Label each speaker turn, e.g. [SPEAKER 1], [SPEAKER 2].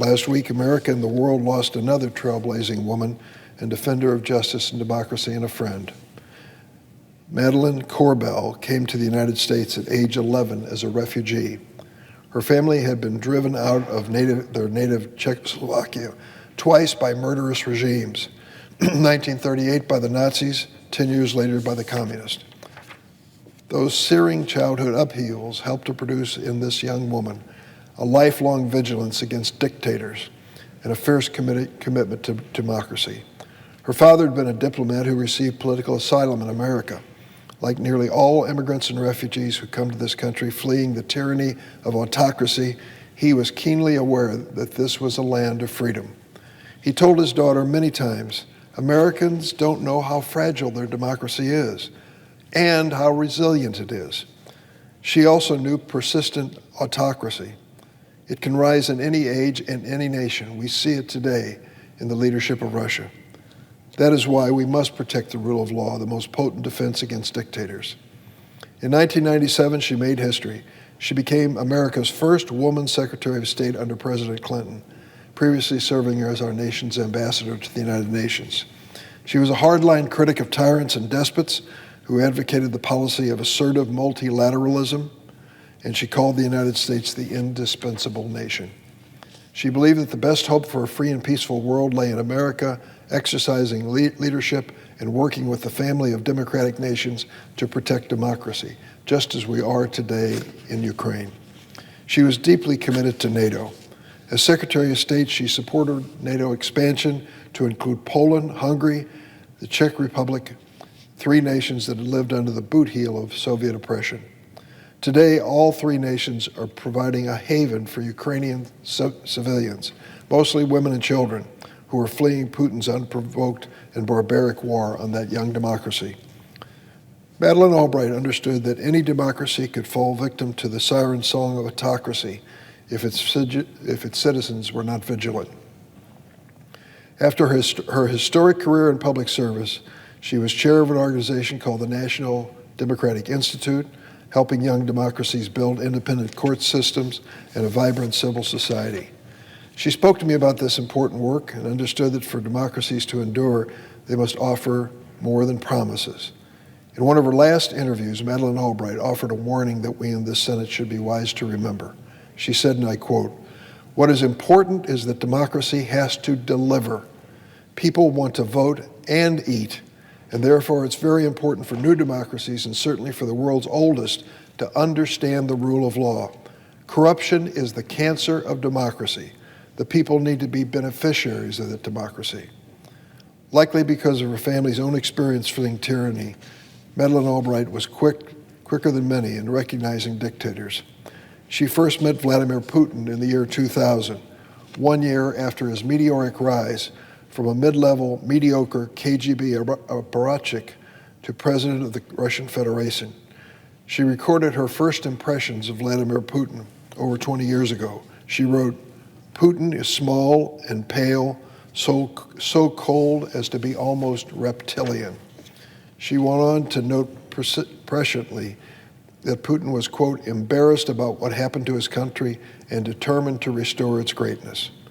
[SPEAKER 1] Last week, America and the world lost another trailblazing woman and defender of justice and democracy and a friend. Madeleine came to the United States at age 11 as a refugee. Her family had been driven out of their native Czechoslovakia twice by murderous regimes, 1938 by the Nazis, 10 years later by the communists. Those searing childhood upheavals helped to produce in this young woman a lifelong vigilance against dictators and a fierce commitment to democracy. Her father had been a diplomat who received political asylum in America. Like nearly all immigrants and refugees who come to this country fleeing the tyranny of autocracy, he was keenly aware that this was a land of freedom. He told his daughter many times, Americans don't know how fragile their democracy is and how resilient it is. She also knew persistent autocracy. It can rise in any age and any nation. We see it today in the leadership of Russia. That is why we must protect the rule of law, the most potent defense against dictators. In 1997, she made history. She became America's first woman Secretary of State under President Clinton, previously serving as our nation's ambassador to the United Nations. She was a hardline critic of tyrants and despots who advocated the policy of assertive multilateralism, and she called the United States the indispensable nation. She believed that the best hope for a free and peaceful world lay in America exercising leadership and working with the family of democratic nations to protect democracy, just as we are today in Ukraine. She was deeply committed to NATO. As Secretary of State, she supported NATO expansion to include Poland, Hungary, the Czech Republic, three nations that had lived under the boot heel of Soviet oppression. Today, all three nations are providing a haven for Ukrainian civilians, mostly women and children, who are fleeing Putin's unprovoked and barbaric war on that young democracy. Madeleine Albright understood that any democracy could fall victim to the siren song of autocracy if its citizens were not vigilant. After her historic career in public service, she was chair of an organization called the National Democratic Institute, helping young democracies build independent court systems and a vibrant civil society. She spoke to me about this important work and understood that for democracies to endure, they must offer more than promises. In one of her last interviews, Madeleine Albright offered a warning that we in this Senate should be wise to remember. She said, and I quote, "What is important is that democracy has to deliver. People want to vote and eat, and therefore it's very important for new democracies, and certainly for the world's oldest, to understand the rule of law. Corruption is the cancer of democracy. The people need to be beneficiaries of that democracy." Likely because of her family's own experience fleeing tyranny, Madeleine Albright was quicker than many in recognizing dictators. She first met Vladimir Putin in the year 2000, 1 year after his meteoric rise from a mid-level, mediocre KGB apparatchik to president of the Russian Federation. She recorded her first impressions of Vladimir Putin over 20 years ago. She wrote, "Putin is small and pale, so cold as to be almost reptilian." She went on to note presciently that Putin was, quote, "embarrassed about what happened to his country and determined to restore its greatness."